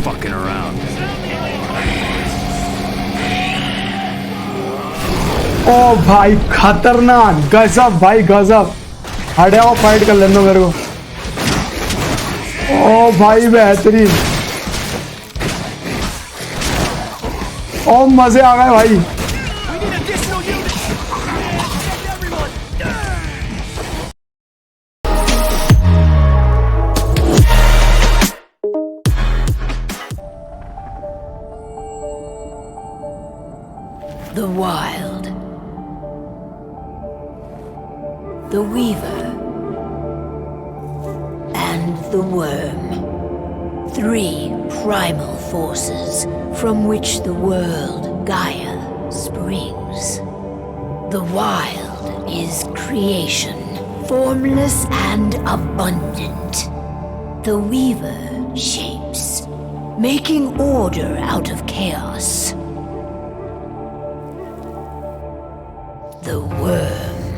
fucking around. ओ भाई खतरनाक, गजब भाई गजब। हटे आओ, फाइट कर लेने दो मेरे को। ओ भाई बेहतरीन, ओ मजे आ गए भाई। The Wild, the Weaver, and the Worm. Three primal forces from which the world Gaia springs. The Wild is creation, formless and abundant. The Weaver shapes, making order out of chaos. The Worm,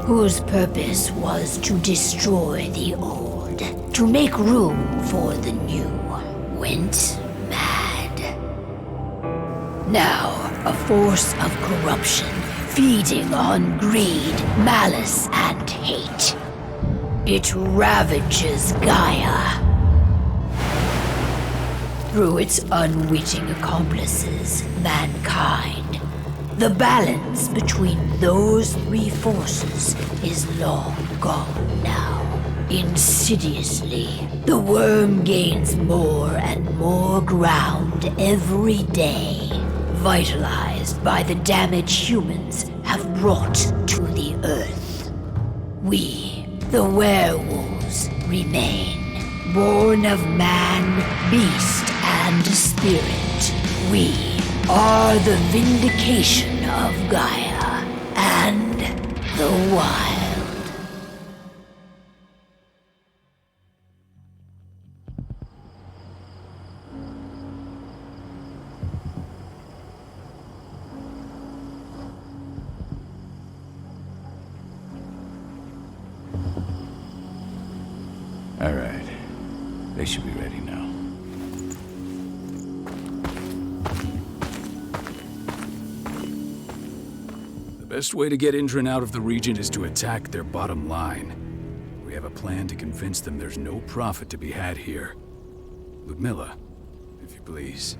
whose purpose was to destroy the old, to make room for the new, went mad. Now, a force of corruption, feeding on greed, malice, and hate. It ravages Gaia. Through its unwitting accomplices, mankind, the balance between those three forces is long gone now. Insidiously, the worm gains more and more ground every day, vitalized by the damage humans have brought to the earth. We, the werewolves, remain, born of man, beast, and spirit. We are the vindication of Gaia and the Wild. All right. They should be ready now. The best way to get Indran out of the region is to attack their bottom line. We have a plan to convince them there's no profit to be had here. Ludmilla, if you please.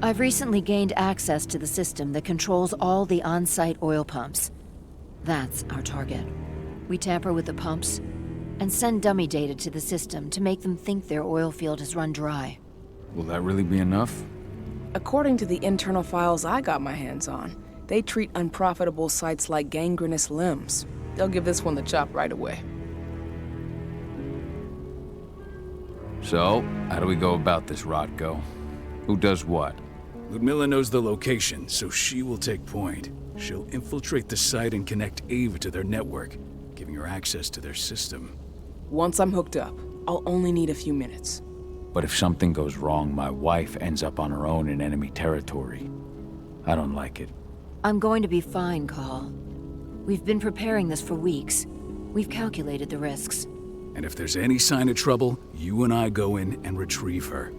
I've recently gained access to the system that controls all the on-site oil pumps. That's our target. We tamper with the pumps and send dummy data to the system to make them think their oil field has run dry. Will that really be enough? According to the internal files I got my hands on, they treat unprofitable sites like gangrenous limbs. They'll give this one the chop right away. So, how do we go about this, Rodko? Who does what? Ludmilla knows the location, so she will take point. She'll infiltrate the site and connect Ava to their network, giving her access to their system. Once I'm hooked up, I'll only need a few minutes. But if something goes wrong, my wife ends up on her own in enemy territory. I don't like it. I'm going to be fine, Call. We've been preparing this for weeks. We've calculated the risks. And if there's any sign of trouble, you and I go in and retrieve her.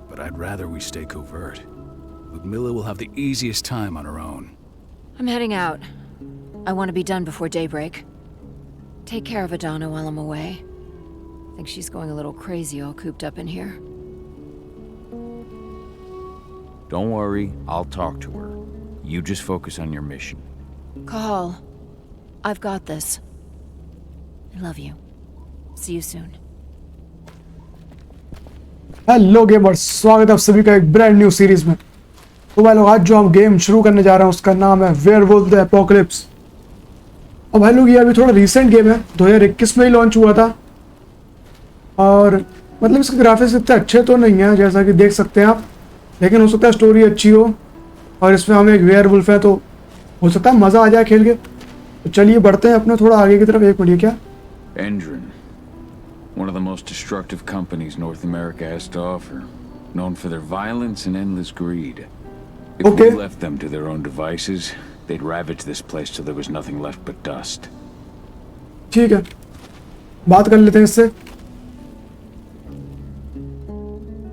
But I'd rather we stay covert. Ludmilla will have the easiest time on her own. I'm heading out. I want to be done before daybreak. Take care of Adana while I'm away. I think she's going a little crazy all cooped up in here. Don't worry, I'll talk to her. You just focus on your mission. Call. I've got this. I love you. See you soon. Hello gamers, स्वागत है आप सभी का एक brand new series में। तो भाई लोग, आज जो हम गेम शुरू करने जा रहे हैं उसका नाम है वेयरवुल्फ द एपोकलिप्स। और भाई लोग, ये अभी थोड़ा रीसेंट गेम है, 2021 में ही लॉन्च हुआ था। और मतलब इसके ग्राफिक्स इतने अच्छे तो नहीं है जैसा कि देख सकते हैं आप, लेकिन हो सकता है स्टोरी अच्छी हो और इसमें हम एक वेयरवुल्फ है तो हो सकता है मज़ा आ जाए खेल के। तो चलिए बढ़ते हैं अपने थोड़ा आगे की तरफ। एक मिनट, क्या Endron, one of the most destructive companies North America has to offer, known for their violence and endless greed. If we left them to their own devices, they'd ravage this place till there was nothing left but dust. ठीक है, बात कर लेते हैं इससे।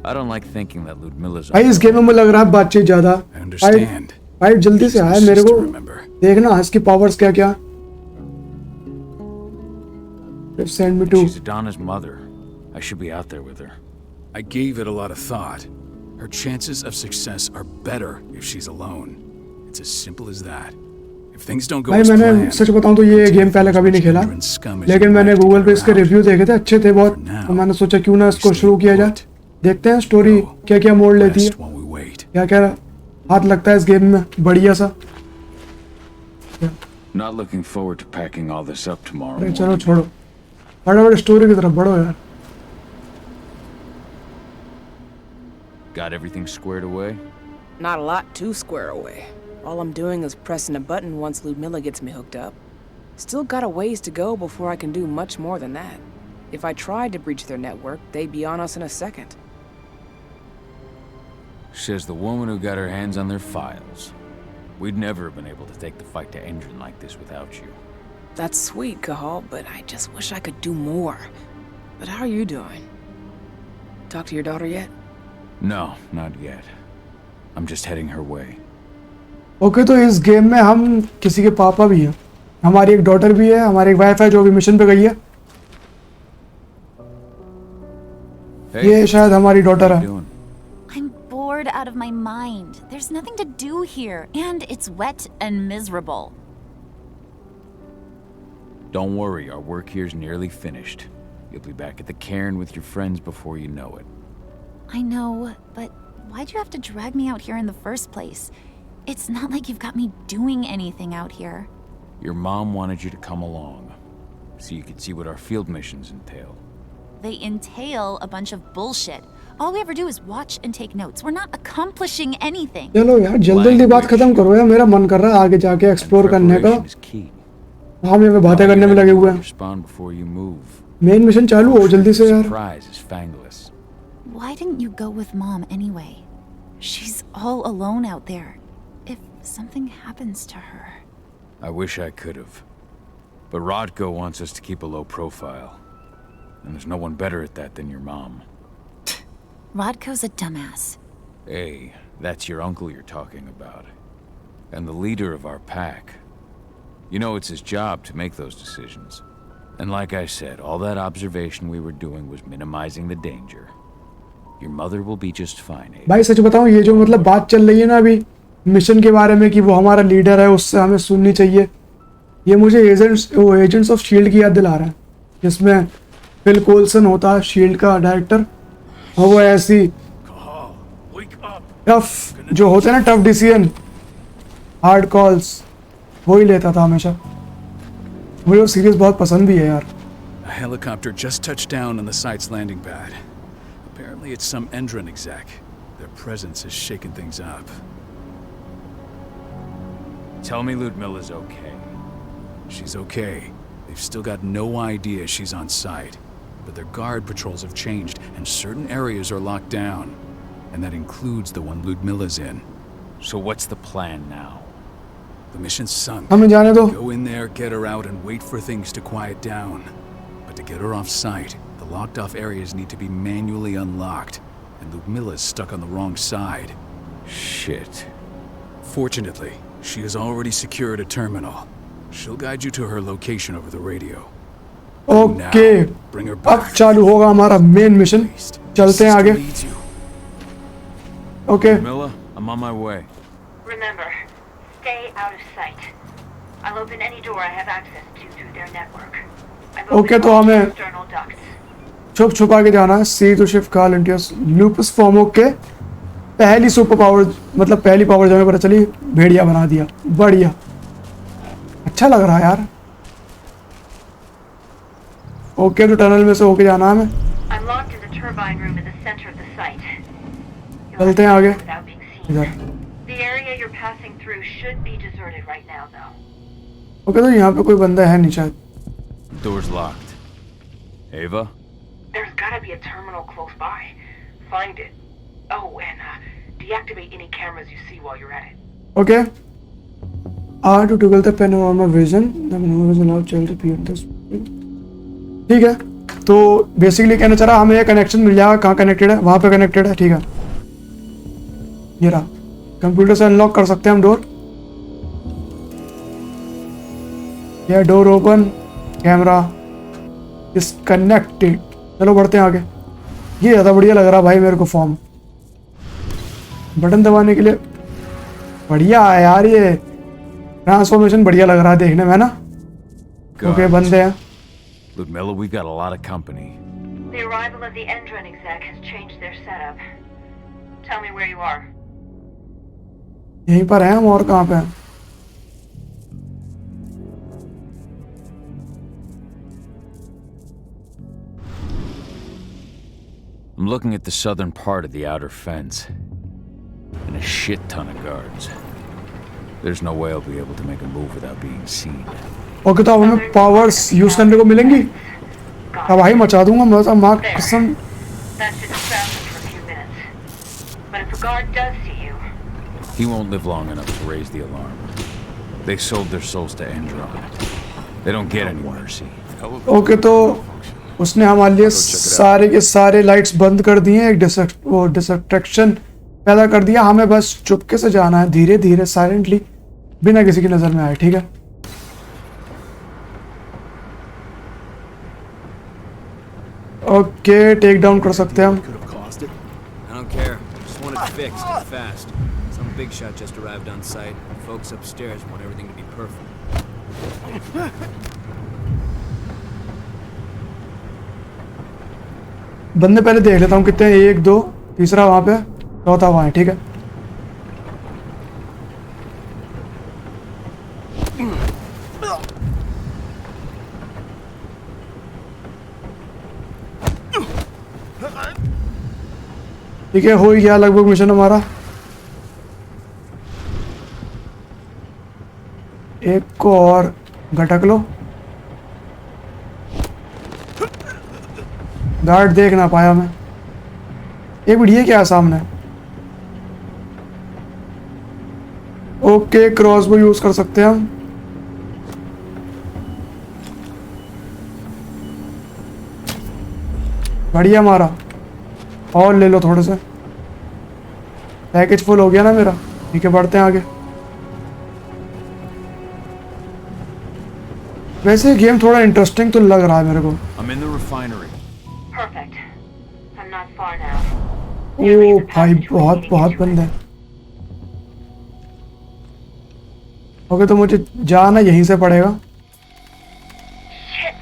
I don't like thinking that Ludmilla's. भाई इस game में मुझे लग रहा है बातचीत ज्यादा। I understand. फाइट जल्दी से आए मेरे को Remember. देखना इसकी पावर्स क्या क्या। Send me to. She's Adonna's mother. I should be out there with her. I gave it a lot of thought. Her chances of success are better if she's alone. It's as simple as that. If things don't go भाई as मैंने planned, सच बताऊं तो ये game पहले कभी नहीं खेला, लेकिन मैंने गूगल पे इसके रिव्यू देखे थे, अच्छे थे बहुत, तो मैंने सोचा क्यों ना इसको शुरू किया जाए। देखते हैं स्टोरी क्या क्या मोड़ लेती है, rest while we wait. क्या क्या हाथ लगता है इस गेम में बढ़िया सा। Not looking forward to packing all this up tomorrow अरे morning. चलो छोड़ो, फटाफट स्टोरी की तरफ बढ़ो यार। Got everything squared away? Not a lot to square away. All I'm doing is pressing a button once Ludmilla gets me hooked up. Still got a ways to go before I can do much more than that. If I tried to breach their network, they'd be on us in a second. Says the woman who got her hands on their files. We'd never have been able to take the fight to engine like this without you. That's sweet, Cahal, but I just wish I could do more. But how are you doing? Talk to your daughter yet? No, not yet. I'm just heading her way. Okay तो इस game में हम किसी के पापा भी हैं, हमारी एक डॉटर भी है, हमारी एक वाइफ है जो अभी मिशन पे गई है। ये शायद हमारी डॉटर है। I'm bored out of my mind. There's nothing to do here, and it's wet and miserable. Don't worry, our work here's nearly finished. You'll be back at the cairn with your friends before you know it. I know, but why'd you have to drag me out here in the first place? It's not like you've got me doing anything out here. Your mom wanted you to come along, so you could see what our field missions entail. They entail a bunch of bullshit. All we ever do is watch and take notes. We're not accomplishing anything. चलो यार जल्दी जल्दी बात खत्म करो यार, मेरा मन कर रहा है आगे जाके एक्सप्लोर करने का। हम यहाँ पे बातें करने में लगे हुए हैं। मेन मिशन चालू हो जल्दी से यार। Why didn't you go with Mom anyway? She's all alone out there. If something happens to her. I wish I could have. But Rodko wants us to keep a low profile. And there's no one better at that than your mom. Rodko's a dumbass. Hey, that's your uncle you're talking about. And the leader of our pack. You know it's his job to make those decisions. And like I said, all that observation we were doing was minimizing the danger. Your mother will be just fine. भाई सच बताऊं, ये जो मतलब बात चल रही है ना अभी मिशन के बारे में कि वो हमारा लीडर है, उससे हमें सुननी चाहिए, ये मुझे एजेंट्स ऑफ शील्ड की याद दिला रहा है, जिसमें फिल कोल्सन होता है शील्ड का डायरेक्टर, और वो ऐसी टफ जो होते हैं ना, टफ डिसीजन, हार्ड कॉल्स, वो ही लेता था हमेशा। मुझे वो सीरीज बहुत पसंद भी है यार। A helicopter just touched down on the site's landing pad. Apparently it's some Endron exec. Their presence has shaken things up. Tell me Ludmilla's okay. She's okay. They've still got no idea she's on site. But their guard patrols have changed, and certain areas are locked down. And that includes the one Ludmilla's in. So what's the plan now? The mission's sunk. हमें जाने दो। Go in there, get her out, and wait for things to quiet down. But to get her off site, the locked off areas need to be manually unlocked. And Ludmilla's stuck on the wrong side. Shit. Fortunately, she has already secured a terminal. She'll guide you to her location over the radio. Okay, Bring her अब back. चालू होगा हमारा main mission. चलते हैं आगे। Okay Ludmilla, I'm on my way. Remember, stay out of sight. I'll open any door I have access to through their network. I've Okay, opened तो all हमें external ducts. छुप छुपा के जाना है। सी टू शिफ्ट कॉल इंटियस lupus form. Okay, पहली super power, मतलब पहली पावर जो हमें पता चली, भेड़िया बना दिया। बढ़िया, अच्छा लग रहा है यार। ओके, तो टनल में से होके जाना है हमें। I'm locked in the turbine room in the center of the site. You'll चलते हैं have to आगे। go without being seen. इधर। The area you're passing through should be deserted right now, though. Okay, तो यहाँ पे कोई बंदा है नहीं शायद। Door's locked. Ava? There's gotta be a terminal close by. Find it. Oh, and deactivate any cameras you see while you're at it. Okay, to toggle the panorama vision. The panorama vision now change the appearance. ठीक है, तो basically कहना चाह रहा हमें ये connection मिल जाएगा। कहाँ कनेक्टेड है? वहाँ पे कनेक्टेड है, ठीक है। ये रहा, कंप्यूटर से अनलॉक कर सकते हैं हम डोर। यह door open, camera is connected. चलो बढ़ते हैं आगे। ये ज़्यादा बढ़िया लग रहा भाई मेरे को फॉर्म। बटन दबाने के लिए बढ़िया है यार, ये ट्रांसफॉर्मेशन बढ़िया लग रहा है देखने में ना। ओके बंदे हैं। Ludmilla, we got a lot of company. The arrival of the Endron exec has changed their setup. Tell me where you are. यहीं पर हैं हम, और कहाँ पे हैं? I'm looking at the southern part of the outer fence. And a shit ton of guards. There's no way I'll be able to make a move without being seen. Okay तो अब हमें पावर्स यूज करने को मिलेंगी। अब भाई मचा दूंगा मैं तो, माँ कसम। That should distract them for a few minutes. But if a guard does see you, He won't live long enough to raise the alarm. They sold their souls to Endron. They don't get any mercy. Okay तो उसने हमारे लिए सारे के सारे lights बंद कर दिए, एक डिस्ट्रैक्शन पैदा कर दिया। हमें बस चुपके से जाना है, धीरे धीरे साइलेंटली, बिना किसी की नजर में आए, ठीक है। ओके टेक डाउन कर सकते हैं हम। I don't care. Just want it fixed and fast. Some big shot just arrived on site. Folks upstairs want everything to be perfect. बंदे पहले देख लेता हूँ कितने हैं। 1 2 तीसरा वहाँ पे, चौथा वहाँ है, ठीक है। ठीक है, हो ही गया लगभग मिशन हमारा। एक को और घटक लो। गार्ड देख ना पाया मैं। एक मिनट, ये क्या है सामने? ओके क्रॉसबो यूज कर सकते हैं हम। बढ़िया मारा, और ले लो थोड़े से। पैकेज फुल हो गया ना मेरा, ठीक है बढ़ते हैं आगे। वैसे गेम थोड़ा इंटरेस्टिंग तो लग रहा है मेरे को। I'm in the refinery. perfect. I'm not far now. ओ भाई बहुत बहुत बंद है। ओके तो मुझे जाना यहीं से पड़ेगा। Shit!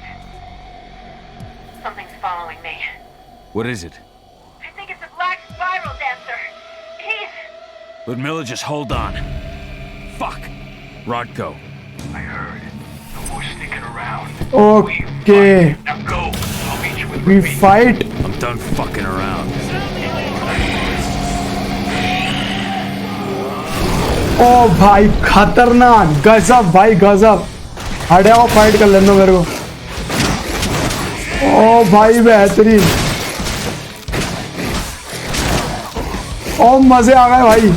Something's following me. What is it? I think it's a black spiral dancer. He's... Ludmilla, just hold on. Fuck. Rodko. I heard. No more sneaking around. Okay. Now go. I'll meet you with We fight. I'm done fucking around. ओ भाई खतरनाक, गजब भाई गजब। हटे आओ fight कर लेना मेरे को। ओ भाई बेहतरीन, ओ मजे आ गए भाई।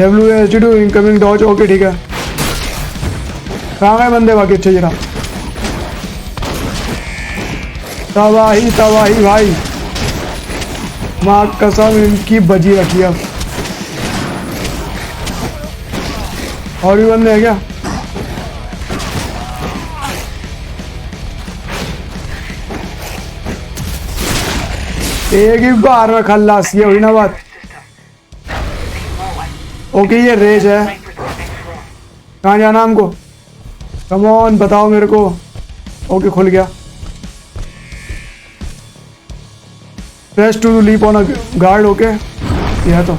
WSD2 incoming Dodge. ओके ठीक है, कहाँ गए बंदे बाकी? अच्छा जरा तबाही तबाही भाई, माँ कसम इनकी बजी रखी। अब और भी बंदे हैं क्या? एक ही बार में खल्लास, ये हुई ना बात। ओके ये रेज है। कहाँ जाना हमको? कम ऑन बताओ मेरे को। ओके खुल गया। Press to leap on a guard. Okay यह तो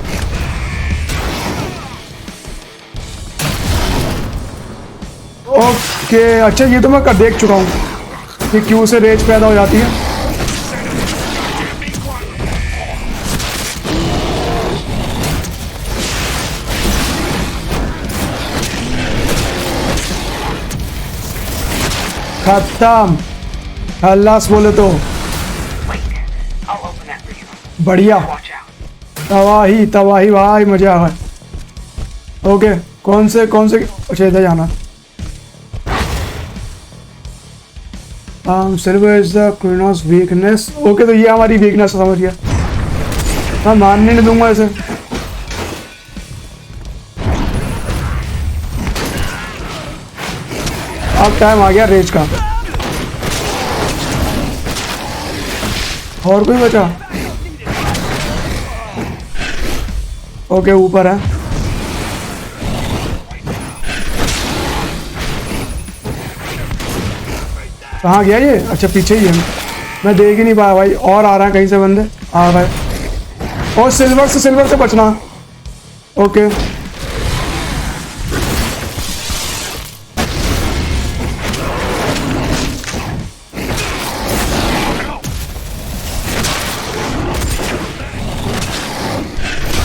ओके। अच्छा ये तो मैं देख चुका हूँ कि क्यों से रेज पैदा हो जाती है। खत्म, खल्लास बोले तो। I'll open that for you. बढ़िया, Watch out. तबाही तबाही भाई, मजा आ गया। ओके कौन से अच्छा इधर जाना। Silver is the Kronos weakness. Okay तो ये हमारी वीकनेस समझ गया। मैं मानने नहीं दूंगा इसे। अब टाइम आ गया रेज का। और कोई बचा? ओके ऊपर है। कहाँ गया ये? अच्छा पीछे ही है। मैं देख ही नहीं पाया भाई। और आ रहा है कहीं से बंदे आ रहा है। और सिल्वर से बचना। ओके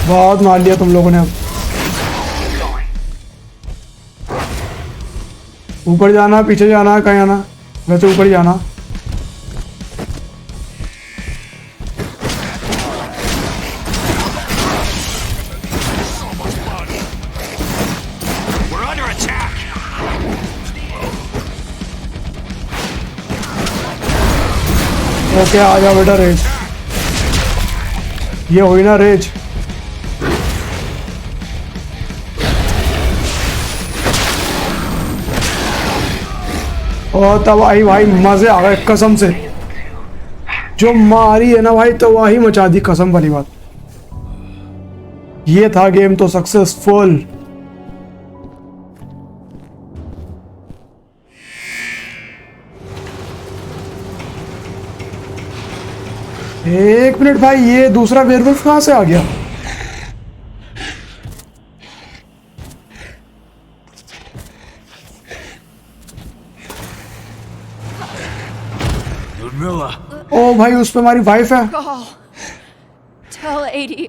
बहुत मार लिया तुम लोगों ने। अब ऊपर जाना पीछे जाना कहीं जाना? वैसे ऊपर ही जाना। ओके आ जाओ बेटा रेज। ये हुई ना रेज। और तब आई भाई मजे आ गए कसम से। जो मारी है ना भाई तो वही मचा दी कसम वाली बात। ये था गेम तो सक्सेसफुल। एक मिनट भाई ये दूसरा वेयरवुल्फ कहां से आ गया? ओ भाई उस पे हमारी वाइफ है। Call. Tell 80.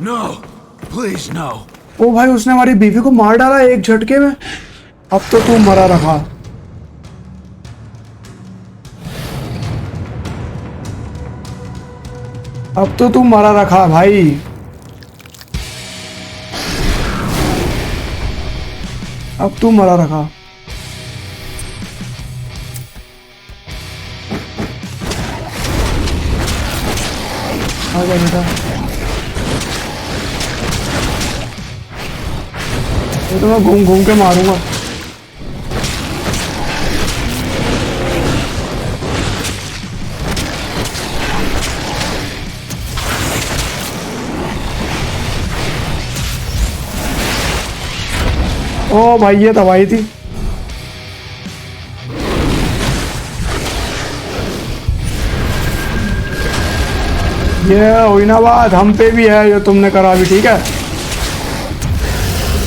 No! Please, no! ओ भाई उसने हमारी बीवी को मार डाला एक झटके में। अब तो तू मरा रखा। अब तो तू मरा रखा भाई। अब तू मरा रखा। आ जा बेटा। ये तो मैं घूम घूम के मारूंगा। ओ भाई ये दवाई थी। ये हुई ना बात। हम पे भी है जो तुमने करा भी। ठीक है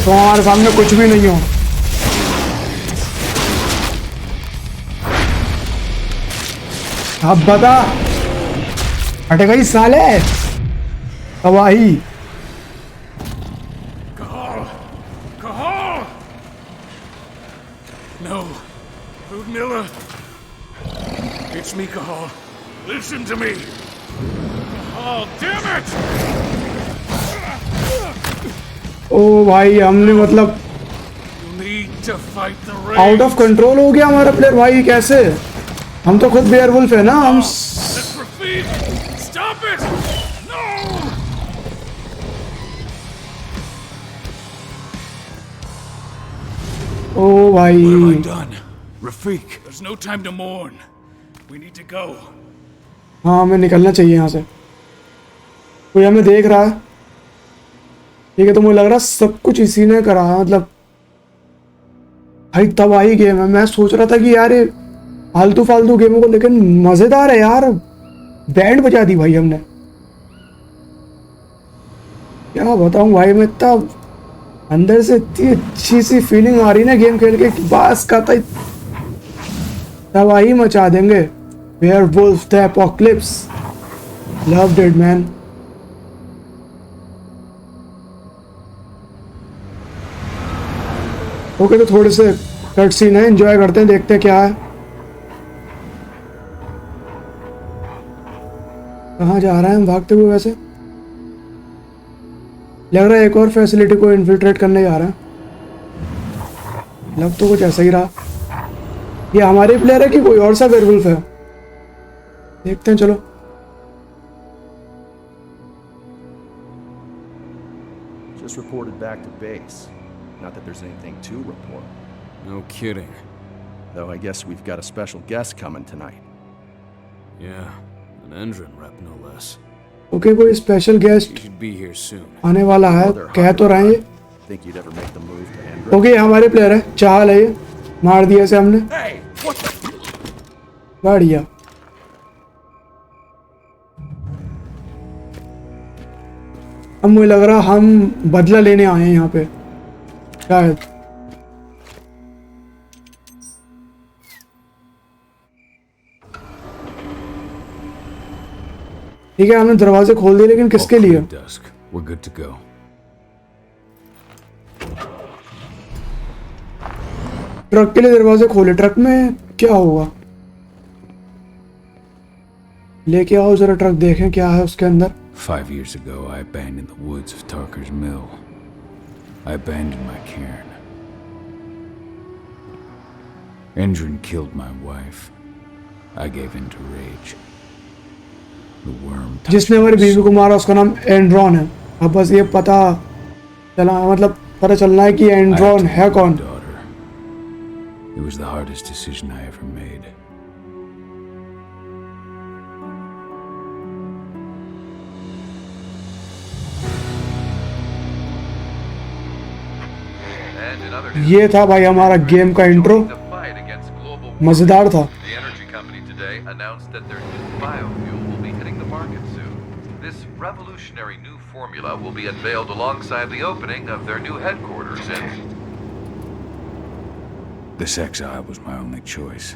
तो हमारे सामने कुछ भी नहीं हो। अब बता हटे गई साले तबाही। No! Ludmilla! It's me, Cahal. Listen to me! Oh, damn it! ओ भाई हमने मतलब You need to fight the rain. Out of control हो गया हमारा प्लेयर भाई। कैसे? हम तो खुद वेयरवुल्फ है ना। हम That's Rafik! Stop it! No! ओ भाई What have I done? Rafik! There's no time to mourn. We need to go. हाँ हमें निकलना चाहिए यहाँ से। कोई हमें देख रहा है। ठीक है तो मुझे लग रहा है सब कुछ इसी ने करा है। मतलब भाई तबाही गेम है। मैं सोच रहा था कि यार ये फालतू फालतू गेमों को लेकिन मजेदार है यार। बैंड बजा दी भाई हमने। क्या बताऊं भाई मैं इतना अंदर से इतनी अच्छी सी फीलिंग आ रही ना गेम खेल के कि बस का तबाही मचा देंगे। Werewolf The Apocalypse. Loved it man. Okay तो थोड़े से कट सीन है। एंजॉय करते हैं देखते हैं क्या है। कहाँ जा रहे हैं हम भागते हुए? वैसे लग रहा है एक और फैसिलिटी को इन्फिल्ट्रेट करने जा रहे हैं। लग तो कुछ ऐसा ही रहा। ये हमारे प्लेयर है कि कोई और सा वेयरवुल्फ है? देखते हैं चलो। Just reported back to base. Not that there's anything to report. No kidding. Though I guess we've got a special guest coming tonight. Yeah, an Endron rep no less. Okay, कोई special He guest should be here soon. आने वाला है, कह तो रहे हैं ये। Think you'd ever make the move to Endron? Okay, हमारे प्लेयर है, चाल है ये। मार दिया इसे हमने। Hey, what the? बढ़िया। अब मुझे लग रहा हम बदला लेने आए हैं यहाँ पे शायद। ठीक है, हमने दरवाजे खोल दिए, लेकिन किसके लिए? Dusk. We're good to go. Truck के लिए दरवाजे खोले। ट्रक में क्या होगा? लेके आओ जरा ट्रक, देखें क्या है उसके अंदर। 5 years ago, I abandoned the woods of Tarker's Mill. I abandoned my cairn. Endron killed my wife. I gave in to rage. The worm. जिसने हमारी बीवी को मारा उसका नाम एंड्रॉन है। अब बस ये पता चला, मतलब पता चलना है कि एंड्रॉन है कौन। Daughter. It was the hardest decision I ever made. ये था भाई हमारा गेम का इंट्रो। मजेदार था। The energy company today announced that their new biofuel will be hitting the market soon. This revolutionary new formula will be unveiled alongside the opening of their new headquarters in... This exile was my only choice.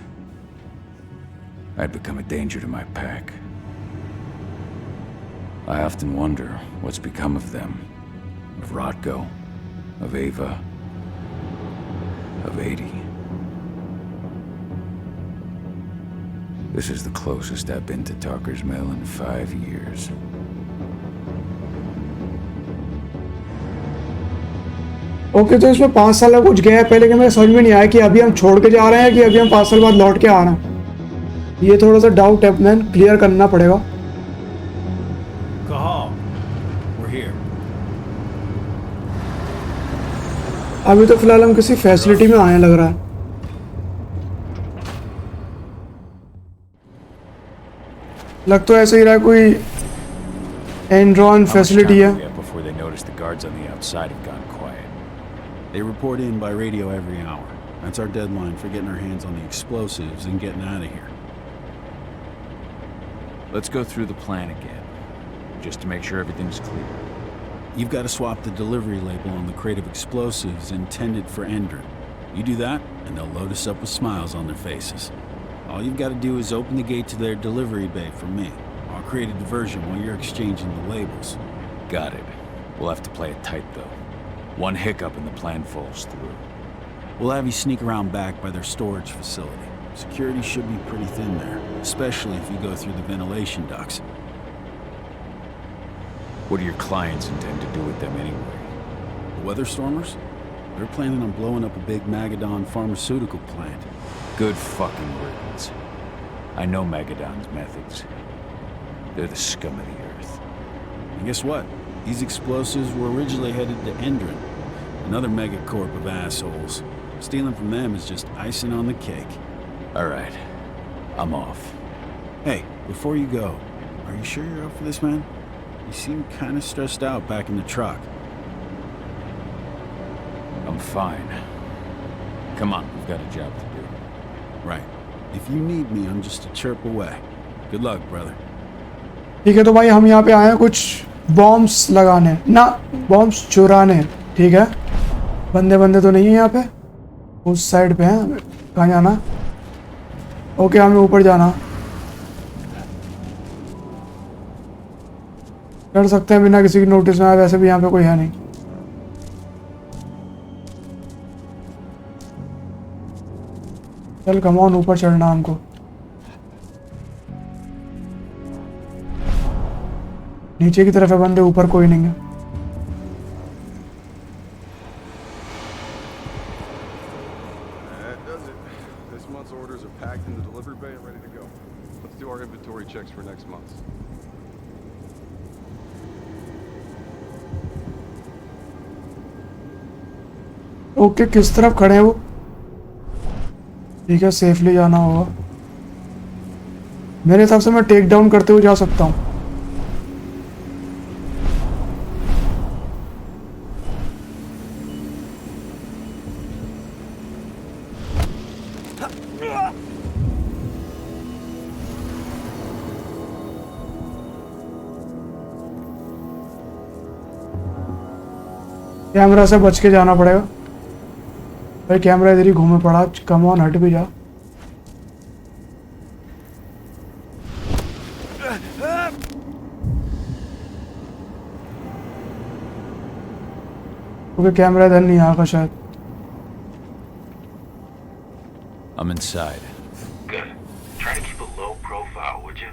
I'd become a danger to my pack. I often wonder what's become of them. Of Rotko, of Ava, of 80. This is the closest I've been to Tarker's Mill in 5 years. Okay, तो इसमें 5 साल का कुछ गया है पहले, कि मेरे समझ में नहीं आया कि अभी हम छोड़ के जा रहे हैं कि अभी हम 5 साल बाद लौट के आ रहे हैं। ये थोड़ा सा डाउट है, मैन क्लियर करना पड़ेगा। We're here. अभी तो फिलहाल हम किसी फैसिलिटी में आए हैं लग रहा है। लग तो ऐसे ही रहा है कोई एंड्रॉन फैसिलिटी है। Before they notice the guards on the outside have gone quiet. They report in by radio every hour. That's our deadline for getting our hands on the explosives and getting out of here. Let's go through the plan again, just to make sure everything's clear. You've got to swap the delivery label on the crate of explosives intended for Endron. You do that, and they'll load us up with smiles on their faces. All you've got to do is open the gate to their delivery bay for me. I'll create a diversion while you're exchanging the labels. Got it. We'll have to play it tight, though. One hiccup and the plan falls through. We'll have you sneak around back by their storage facility. Security should be pretty thin there, especially if you go through the ventilation ducts. What do your clients intend to do with them anyway? The Weatherstormers? They're planning on blowing up a big Magadon pharmaceutical plant. Good fucking riddance. I know Magadon's methods. They're the scum of the earth. And guess what? These explosives were originally headed to Endron, another megacorp of assholes. Stealing from them is just icing on the cake. All right. I'm off. Hey, before you go, are you sure you're up for this, man? You seem kind of stressed out back in the truck. I'm fine. Come on, we've got a job to do. Right. If you need me, I'm just a chirp away. Good luck, brother. ठीक है, तो भाई हम यहाँ पे आए हैं कुछ बॉम्ब्स लगाने, ना बॉम्ब्स चुराने। ठीक है, बंदे बंदे तो नहीं है यहाँ पे, उस साइड पे हैं। हमें कहाँ जाना? ओके, हमें ऊपर जाना। कर सकते हैं बिना किसी की नोटिस में, वैसे भी यहाँ पे कोई है नहीं। चल कम ऑन, ऊपर चढ़ना हमको। नीचे की तरफ है बंदे, ऊपर कोई नहीं है। That does it. This month's orders are packed in the delivery bay and ready to go. Let's do our inventory checks for next month. Okay, किस तरफ खड़े हैं वो? ठीक है, सेफली जाना होगा। मेरे हिसाब से मैं टेक डाउन करते हुए जा सकता हूँ। कैमरा से बच के जाना पड़ेगा भाई, कैमरा इधर ही घूमे पड़ा। कम ऑन, हट भी जा। क्योंकि कैमरा इधर नहीं आएगा शायद। I'm inside. Good. Try to keep a low profile, would you?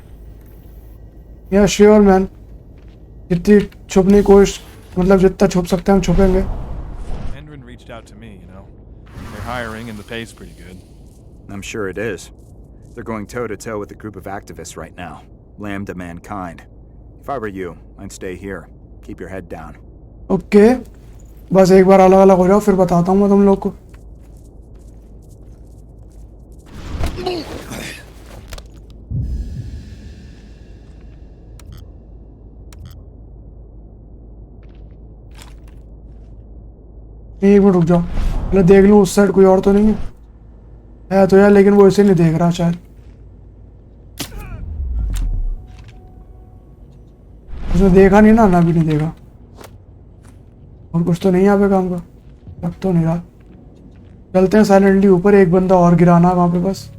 या श्योर मैन, जितनी छुपने की कोशिश, मतलब जितना छुप सकते हैं हम छुपेंगे। Endrin reached out to me, you know. They're hiring and the pay's pretty good. I'm sure it is. They're going toe-to-toe with a group of activists right now. Lambda mankind. If I were you, I'd stay here. Keep your head down. Okay, बस एक बार अलग अलग हो जाओ, फिर बताता हूँ मैं तुम लोग को। एक मिनट रुक जाओ, पहले देख लूँ उस साइड कोई और तो नहीं है तो यार, लेकिन वो इसे नहीं देख रहा शायद। उसने देखा नहीं ना भी नहीं देखा। और कुछ तो नहीं यहाँ पे काम का, लग तो नहीं रहा। चलते हैं साइलेंटली ऊपर, एक बंदा और गिराना वहां पे बस।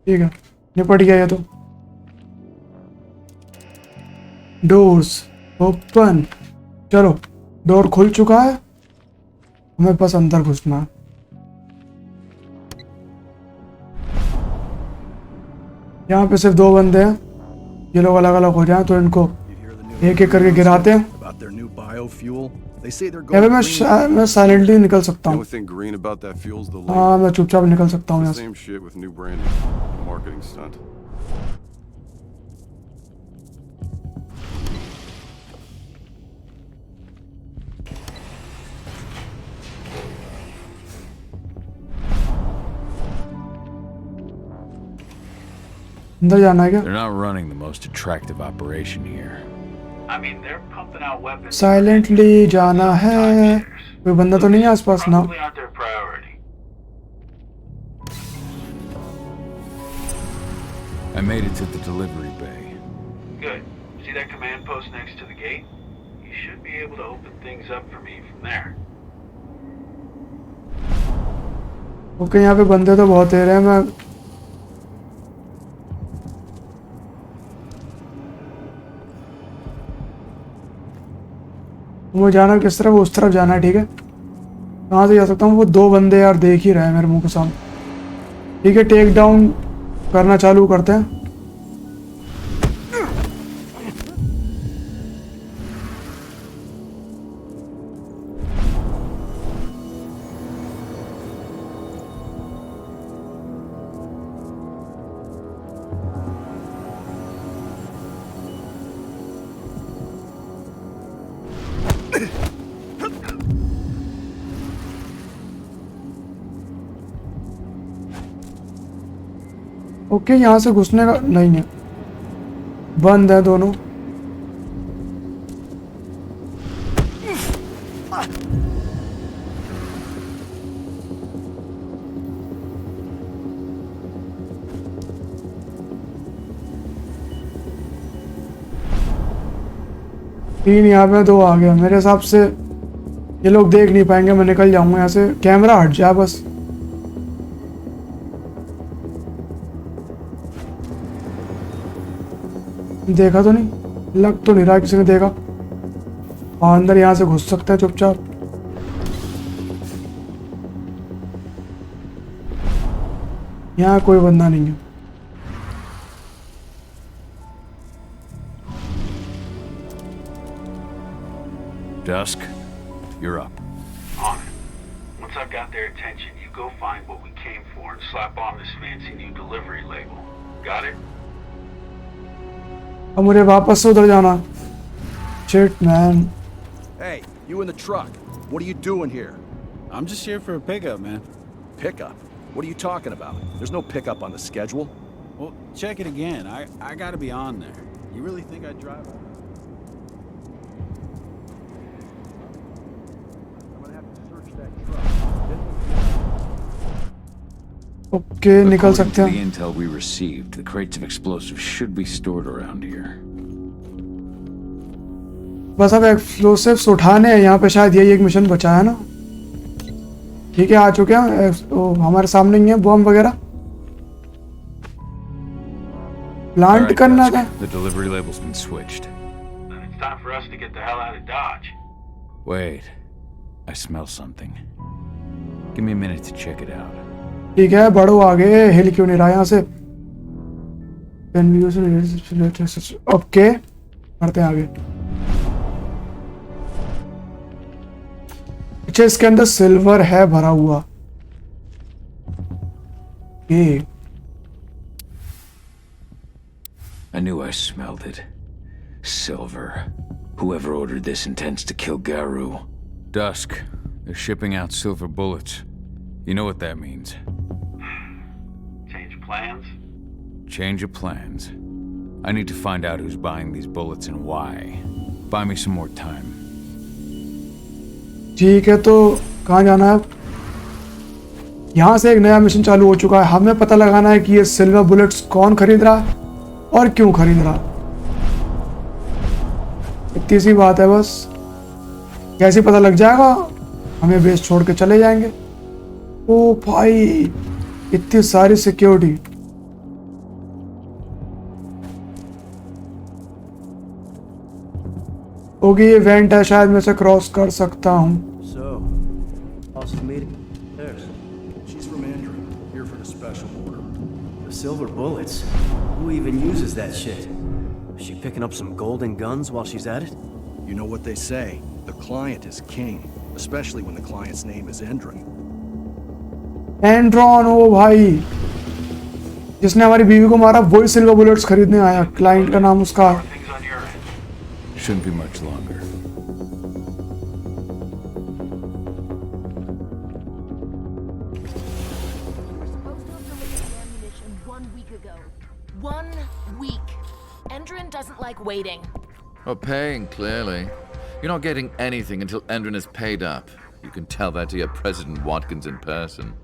ठीक है, निपट गया ये तो। डोर्स ओपन, चलो डोर खुल चुका है, हमें बस अंदर घुसना है। यहाँ पे सिर्फ 2 बंदे हैं, ये लोग अलग अलग हो जाएं तो इनको एक एक करके गिराते हैं। मैं साइलेंटली निकल सकता हूँ। हाँ, मैं चुपचाप निकल सकता हूँ यहाँ से। अंदर जाना है क्या? They're not running the most attractive operation here. I mean, they're pumping out weapons. Silently जाना है। कोई बंदा तो नहीं है आसपास ना? Probably not their priority. I made it to the delivery bay. Good. See that command post next to the gate? You should be able to open things up for me from there. Okay, यहाँ पे बंदे तो बहुत तेज हैं। मैं मुझे जाना किस तरफ? उस तरफ जाना है, ठीक है। कहाँ से जा सकता हूँ? वो 2 बंदे यार देख ही रहे हैं मेरे मुंह के सामने। ठीक है, टेक डाउन करना चालू करते हैं। ओके, यहाँ से घुसने का नहीं है, बंद है दोनों। तीन यहाँ पे, 2 आ गया। मेरे हिसाब से ये लोग देख नहीं पाएंगे, मैं निकल जाऊंगा यहाँ से। कैमरा हट जाए बस। देखा तो नहीं, लग तो नहीं रहा किसी ने देखा। और अंदर यहाँ से घुस सकते हैं चुपचाप। यहाँ कोई बंदा नहीं है। Dusk, you're up. On it. Once I've got their attention, you go find what we came for and slap on this fancy new delivery label. Got it? अब मुझे वापस से उधर जाना। Shit, man. Hey, you in the truck. What are you doing here? I'm just here for a pickup, man. Pickup? What are you talking about? There's no pickup on the schedule. Well, check it again. I gotta be on there. You really think I'd drive out? I'm gonna have to search that truck. Okay, निकल सकते According to the हैं। intel we received, the crates of explosives should be stored around here. बस अब explosives उठाने हैं। यहाँ पे शायद यही एक मिशन बचा है ना। ठीक है, आ चुके हैं। हमारे सामने ही है बम वगैरह। प्लांट करना था। The delivery label's been switched. Then it's time for us to get the hell out of Dodge. Wait, I smell something. Give me a minute to check it out. ठीक है, बढ़ो आगे। हिल क्यों नहीं रहा यहाँ से? ओके, बढ़ते हैं आगे। अच्छा, इसके अंदर सिल्वर है भरा हुआ। ये I knew I smelled it. Silver. Whoever ordered this intends to kill Garu. Dusk. They're shipping out silver bullets. You know what that means. Change of plans? Change of plans. I need to find out who's buying these bullets and why. Buy me some more time. ठीक है, तो कहाँ जाना है? यहाँ से एक नया मिशन चालू हो चुका है। हमें पता लगाना है कि ये सिल्वर बुलेट्स कौन खरीद रहा है और क्यों खरीद रहा। इतनी सी बात है बस। कैसे पता लग जाएगा, हमें बेस छोड़ के चले जाएंगे। ओ भाई, इतनी सारी सिक्योरिटी। ओके, ये वेंट है, शायद मैं इसे क्रॉस कर सकता हूँ। So, how's the meeting? There's. She's from Andrew, here for the special order. The silver bullets? Who even uses that shit? Is she picking up some golden guns while she's at it? You know what they say, the client is king, especially when the client's name is Endron. एंड्रॉन, ओ भाई, जिसने हमारी बीवी को मारा वही silver bullets खरीदने आया। Client का नाम उसका। Shouldn't be much longer. One week. Endron doesn't like waiting. Well, paying, clearly. You're not getting anything until Endron is paid up. You can tell that to your President Watkins in person.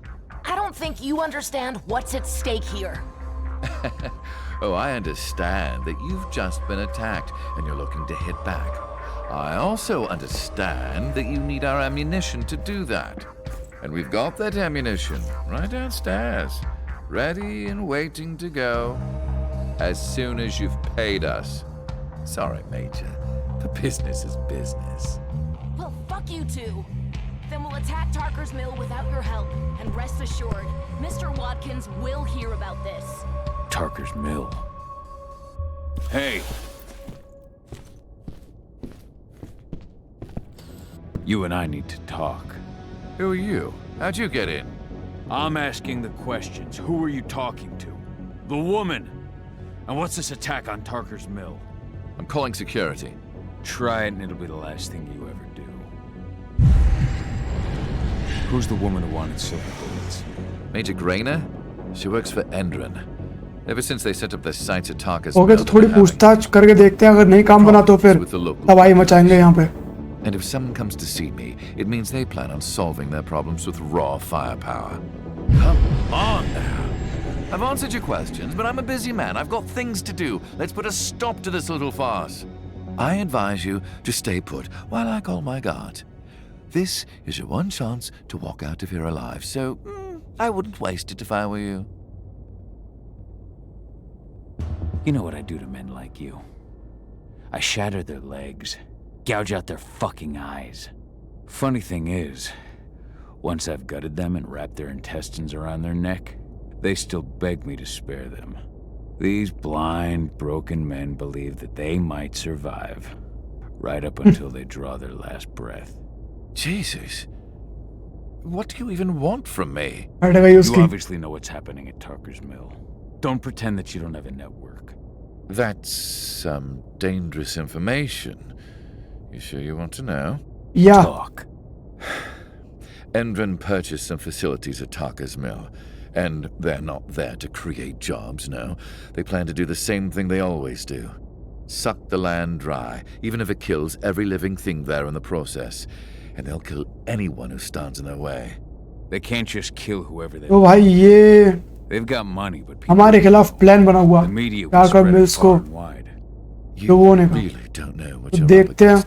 I don't think you understand what's at stake here. Oh, I understand that you've just been attacked and you're looking to hit back. I also understand that you need our ammunition to do that. And we've got that ammunition right downstairs, ready and waiting to go as soon as you've paid us. Sorry, Major, but business is business. Well, fuck you two. Then we'll attack Tarker's Mill without your help. And rest assured, Mr. Watkins will hear about this. Tarker's Mill. Hey! You and I need to talk. Who are you? How'd you get in? I'm asking the questions. Who are you talking to? The woman! And what's this attack on Tarker's Mill? I'm calling security. Try it and it'll be the last thing you ever do. Who's the woman who wanted silver bullets? Major Grainer? She works for Endron. Ever since they set up their sites at Tarker's okay, तो थोड़ी पूछताछ करके देखते हैं। अगर नहीं काम बना तो फिर तबाही मचाएंगे यहाँ पे। And if someone comes to see me, it means they plan on solving their problems with raw firepower. Come on now. I've answered your questions, but I'm a busy man. I've got things to do. Let's put a stop to this little farce. I advise you to stay put while I call my guard. This is your one chance to walk out of here alive, so I wouldn't waste it if I were you. You know what I do to men like you? I shatter their legs, Gouge out their fucking eyes. Funny thing is, once I've gutted them and wrapped their intestines around their neck, they still beg me to spare them. These blind, broken men believe that they might survive, right up until they draw their last breath. Jesus. What do you even want from me? You obviously know what's happening at Tarker's Mill. Don't pretend that you don't have a network. That's some dangerous information. You sure you want to know? Yeah. Talk. Endron purchased some facilities at Tarker's Mill, and they're not there to create jobs, no. They plan to do the same thing they always do. Suck the land dry, even if it kills every living thing there in the process. And they'll kill anyone who stands in their way. They can't just kill whoever they तो भाई ये They've got money, but people हमारे खिलाफ plan बना हुआ टार्कर mills को लोगों ने कहा तो देखते हैं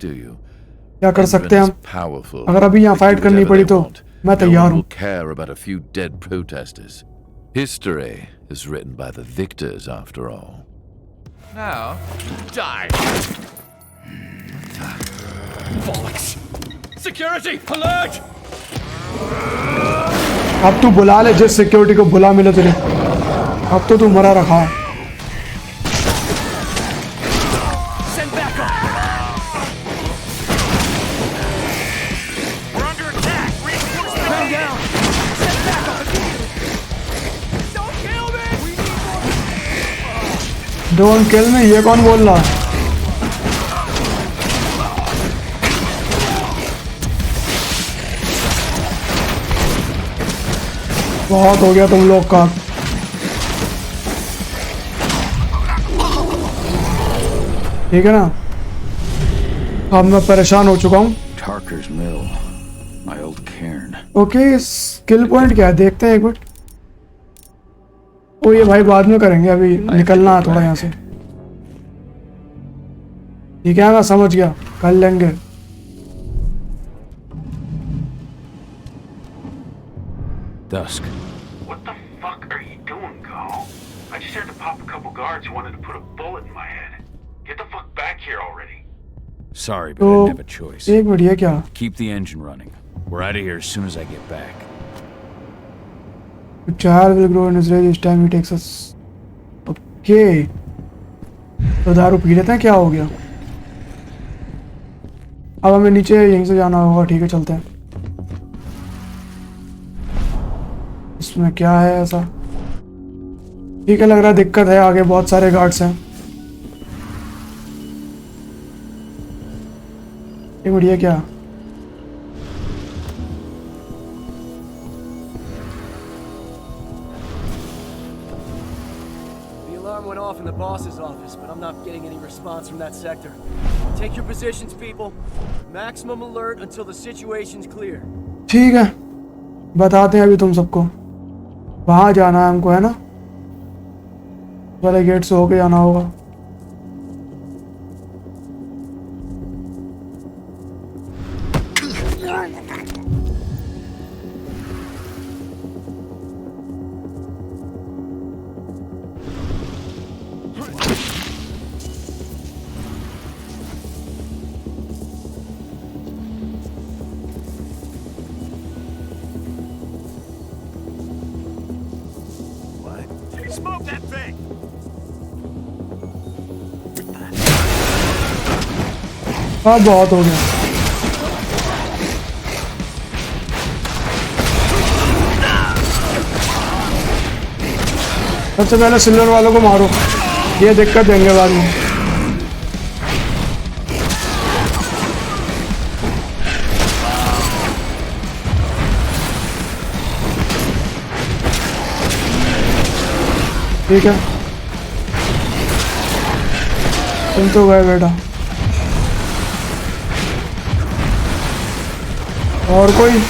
क्या कर सकते हैं हम अगर अभी यहाँ फाइट करनी पड़ी तो मैं तैयार हूँ care about a few dead protesters. History is written by the victors, after all. Now, die! Bollocks! Security, alert! अब तू बुला ले जिस सिक्योरिटी को बुला मिले तेरे अब तो तू मरा रखा है Send backup! We're under attack! Reinforcements! Man down! Send backup immediately! Don't kill me! We need more... Don't kill me, ये कौन बोल रहा है बहुत हो गया तुम लोग का ठीक है ना अब मैं परेशान हो चुका हूँ Tarker's Mill, my old cairn. Okay skill point क्या है देखते हैं एक मिनट ओ ये भाई बाद में करेंगे अभी निकलना है थोड़ा यहाँ से ठीक है मैं समझ गया कर लेंगे Dusk. What the fuck are you doing, Go? I just had to pop a couple guards who wanted to put a bullet in my head. Get the fuck back here already. Sorry, but I didn't have a choice. एक minute ये क्या Keep the engine running. We're out of here as soon as I get back. The child will grow in his rage each time he takes us. Okay. तो दारू P लेते हैं क्या हो गया अब हमें नीचे यहीं से जाना होगा ठीक है चलते हैं इसमें क्या है ऐसा ठीक है लग रहा है दिक्कत है आगे बहुत सारे गार्ड्स हैं ये बढ़िया क्या The alarm went off in the boss's office, but I'm not getting any response from that sector. Take your positions, people. Maximum alert until the situation's clear. ठीक है बताते हैं अभी तुम सबको वहां जाना है हमको है ना वाले गेट से होके जाना होगा Smoke that thing! अब बहुत हो गया सबसे पहले सिल्वर वालों को मारो ये दिक्कत देंगे बाद में ठीक है तुम तो गए बेटा और कोई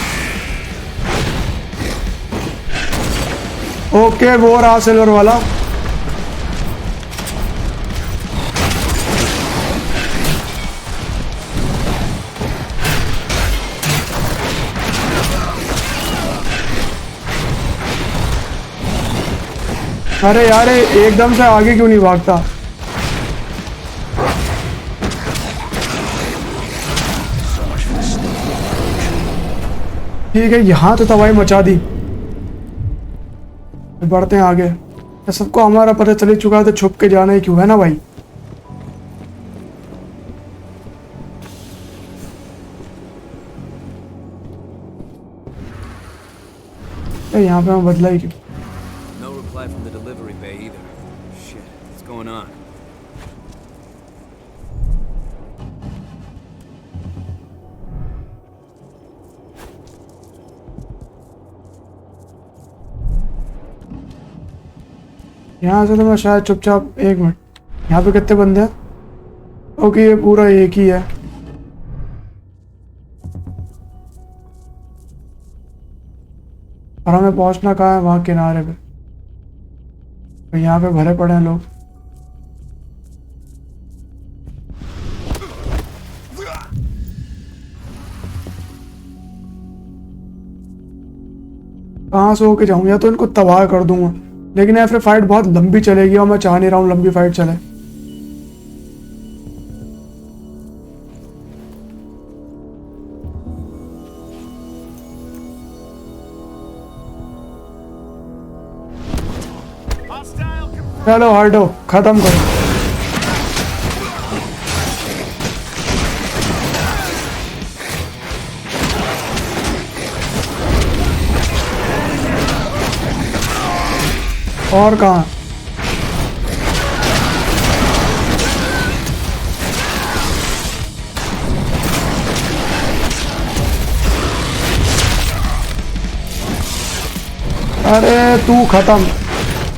ओके वो रहा सिल्वर वाला अरे यार एकदम से आगे क्यों नहीं भागता ठीक है, यहाँ तो तबाही मचा दी। बढ़ते हैं आगे। तो सबको हमारा पता चल ही चुका है, तो छुप के जाना ही क्यों, है ना भाई। यहाँ पे हम बदला ही क्यों। No reply from the delivery bay either. Shit, what's going on? यहाँ से तो मैं शायद चुपचाप, एक मिनट, यहाँ पे कितने बंदे हैं? ओके, ये पूरा एक ही है। और हमें पहुंचना कहाँ है? वहाँ किनारे पे। तो यहाँ पे भरे पड़े हैं लोग। कहाँ से होके जाऊँ? या तो इनको तबाह कर दूंगा, लेकिन या फिर फाइट बहुत लंबी चलेगी और मैं चाह नहीं रहा हूँ लंबी फाइट चले। चलो हटो, खत्म करो। और कहाँ? अरे तू खत्म।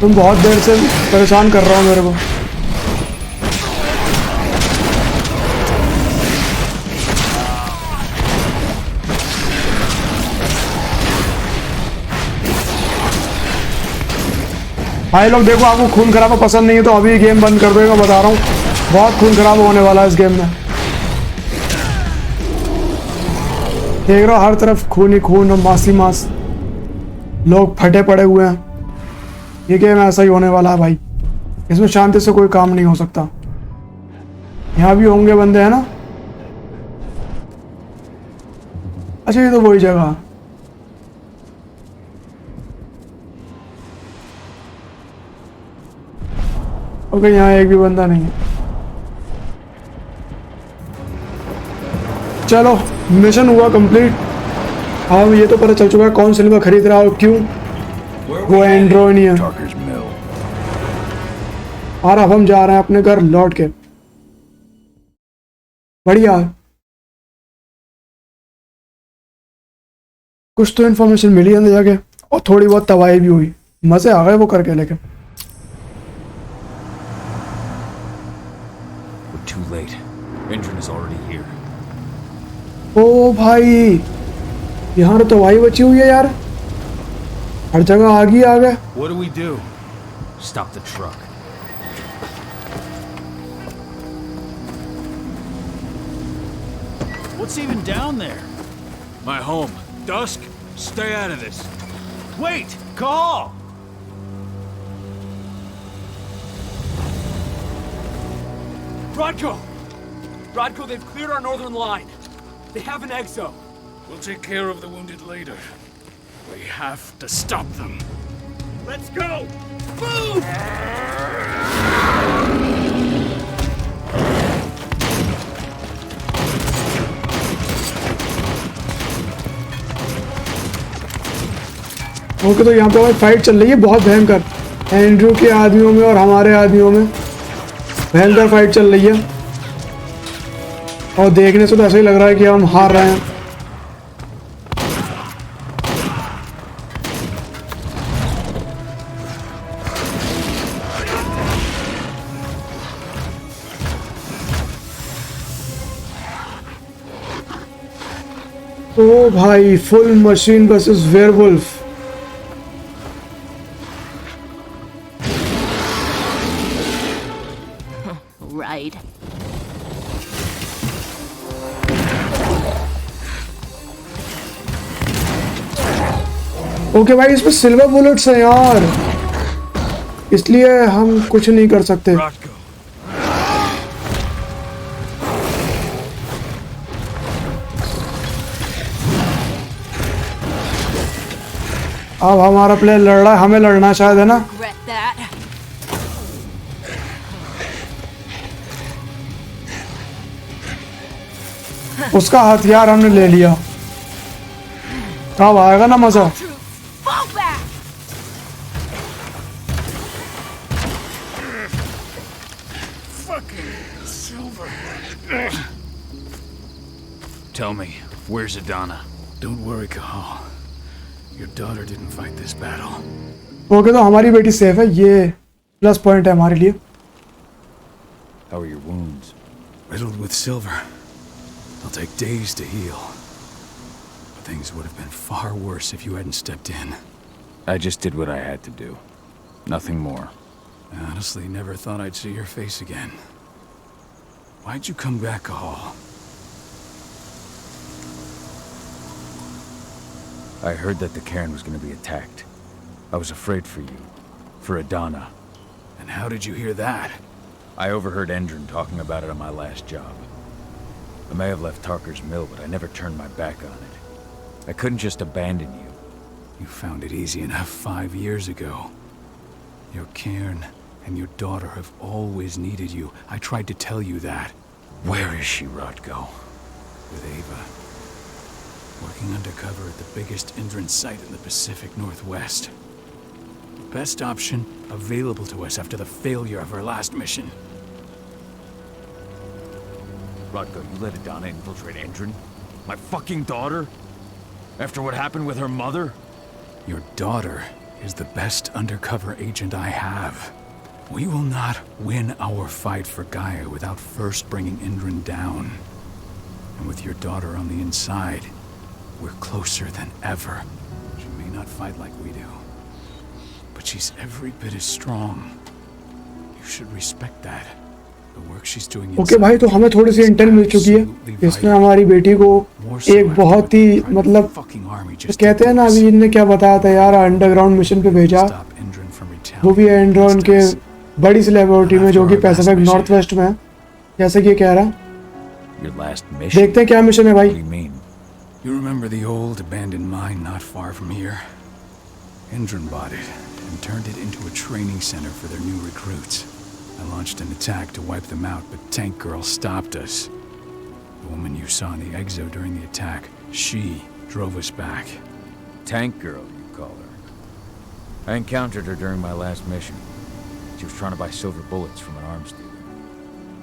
तुम बहुत देर से परेशान कर रहा हो मेरे को। भाई लोग देखो, आपको खून खराबा पसंद नहीं है तो अभी गेम बंद कर दो। मैं बता रहा हूँ, बहुत खून खराब होने वाला है इस गेम में। देख रहा हो हर तरफ खून ही खून और मासी मास, लोग फटे पड़े हुए हैं। ये गेम ऐसा ही होने वाला है भाई, इसमें शांति से कोई काम नहीं हो सकता। यहाँ भी होंगे बंदे, है ना? अच्छा, ये तो वही जगह। ओके, यहाँ एक भी बंदा नहीं है। चलो, मिशन हुआ कंप्लीट। हाँ, ये तो पता चल चुका है कौन सिनेमा खरीद रहा है और क्यों। वो एंड्रॉइड है। और अब हम जा रहे हैं अपने घर लौट के। बढ़िया, कुछ तो इन्फॉर्मेशन मिली अंदर जाके और थोड़ी बहुत तबाही भी हुई। मजे आ गए वो करके, लेकिन Too late. Engine is already here. ओ भाई, यहाँ तो तबाही बची हुई है यार। हर जगह आग ही आग है। What do we do? Stop the truck. What's even down there? My home. Dusk, stay out of this. Wait! Call! Rodko! Rodko, they've cleared our northern line. They have an exo. We'll take care of the wounded later. We have to stop them. Let's go! Move! Okay, तो यहाँ पे fight चल रही है बहुत भयंकर। Andrew के आदमियों में और हमारे आदमियों में भयंकर फाइट चल रही है। और देखने से तो ऐसा ही लग रहा है कि हम हार रहे हैं। ओ भाई, full machine versus werewolf. Right. Okay भाई, इसमें सिल्वर बुलेट्स हैं यार, इसलिए हम कुछ नहीं कर सकते। अब हमारा प्लेयर लड़ रहा है, हमें लड़ना शायद है ना। Regret that. उसका हथियार हमने ले लिया, अब आएगा ना मजा। Fall back. Fucking Silver. Tell me, where's Adana? Don't worry, Cahal. Your daughter didn't fight this battle. Okay, तो हमारी बेटी सेफ है, ये प्लस पॉइंट है हमारे लिए। How are your wounds? Riddled with silver. They'll take days to heal. But things would have been far worse if you hadn't stepped in. I just did what I had to do. Nothing more. I honestly never thought I'd see your face again. Why'd you come back, Cahal? I heard that the cairn was going to be attacked. I was afraid for you. For Adana. And how did you hear that? I overheard Endron talking about it on my last job. I may have left Tarker's mill, but I never turned my back on it. I couldn't just abandon you. You found it easy enough 5 years ago. Your cairn and your daughter have always needed you. I tried to tell you that. Where is she, Rodko? With Ava. Working undercover at the biggest Endron site in the Pacific Northwest. The best option available to us after the failure of our last mission. Rodko, you let Adana infiltrate Endron? My fucking daughter? After what happened with her mother? Your daughter is the best undercover agent I have. We will not win our fight for Gaia without first bringing Endron down. And with your daughter on the inside, we're closer than ever. She may not fight like we do, but she's every bit as strong. You should respect that. Okay भाई, तो हमें थोड़ी सी Intel मिल चुकी है। इसने हमारी बेटी को एक बहुत ही मतलब कहते हैं ना, अभी इनने क्या बताया था यार, अंडरग्राउंड मिशन पे भेजा, वो भी एंड्रॉन के बड़ी सी लेबोरेटरी में जो कि पैसिफिक नॉर्थ वेस्ट में है, जैसे कि ये कह रहा। देखते हैं क्या मिशन है भाई। You remember the old abandoned mine not far from here? Endron bought it and turned it into a training center for their new recruits. I launched an attack to wipe them out, but Tank Girl stopped us. The woman you saw in the exo during the attack, she drove us back. Tank Girl, you call her? I encountered her during my last mission. She was trying to buy silver bullets from an arms dealer.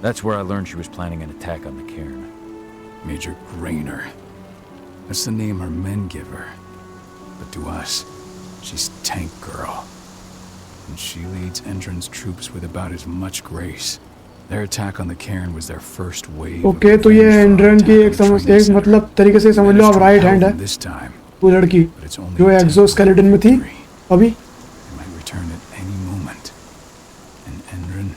That's where I learned she was planning an attack on the cairn. Major Grainer. That's the name her men give her. But to us, she's Tank Girl. And she leads Endron's troops with about as much grace. Their attack on the cairn was their first wave. Okay, तो ये एंड्रन की एक मतलब तरीके से समझ लो आप right hand है, वो लड़की जो एक्सोस्केलेटन में थी अभी। Return at any moment. And Endron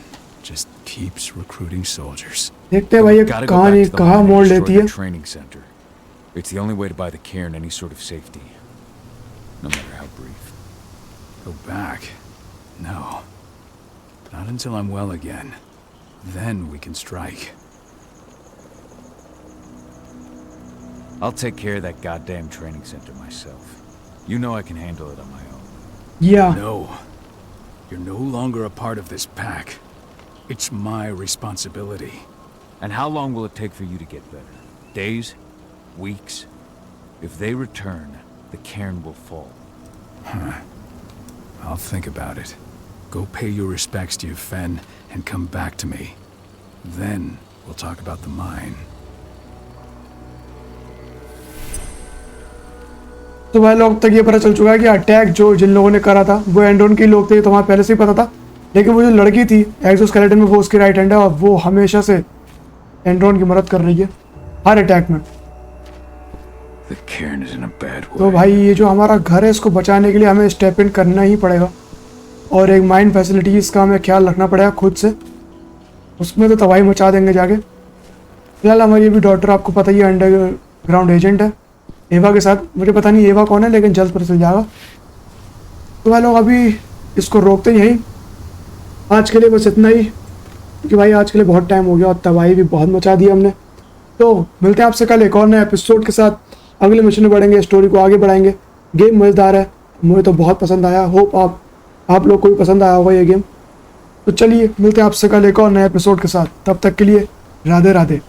just keeps recruiting soldiers. देखते हैं भाई ये कहानी कहाँ मोड़ लेती है। Training center. It's the only way to buy the cairn any sort of safety, no matter how brief. Go back. No. Not until I'm well again. Then we can strike. I'll take care of that goddamn training center myself. You know I can handle it on my own. Yeah. No. You're no longer a part of this pack. It's my responsibility. And how long will it take for you to get better? Days? Weeks? If they return, the cairn will fall. Huh. I'll think about it. Go pay your respects to your Fen and come back to me. Then we'll talk about the mine. तो भाई लोग तक ये पता चल चुका है कि अटैक जो जिन लोगों ने करा था वो एंड्रॉन के लोग थे, तो हमें पहले से ही पता था। लेकिन वो जो लड़की थी एक्सोस्केलेटन में, वो उसकी राइट हैंड है और वो हमेशा से एंड्रॉन की मदद कर रही है हर अटैक में। तो भाई ये जो हमारा घर है इसको बचाने के लिए हमें स्टेप इन करना ही पड़ेगा, और एक माइन फैसिलिटीज़ का हमें ख्याल रखना पड़ेगा खुद से, उसमें तो तबाही मचा देंगे जाके। फिलहाल हमारी अभी डॉटर आपको पता ही है अंडरग्राउंड एजेंट है एवा के साथ, मुझे पता नहीं एवा कौन है लेकिन जल्द पता चल जाएगा। तो भाई लोग अभी इसको रोकते ही यहीं, आज के लिए बस इतना ही, क्योंकि भाई आज के लिए बहुत टाइम हो गया और तबाही भी बहुत मचा दी हमने। तो मिलते हैं आपसे कल एक और नए एपिसोड के साथ, अगले मिशन में बढ़ेंगे, स्टोरी को आगे बढ़ाएंगे। गेम मज़ेदार है, मुझे तो बहुत पसंद आया। होप आप लोग को भी पसंद आया होगा ये गेम। तो चलिए मिलते हैं आपसे कल एक और नए एपिसोड के साथ। तब तक के लिए राधे राधे।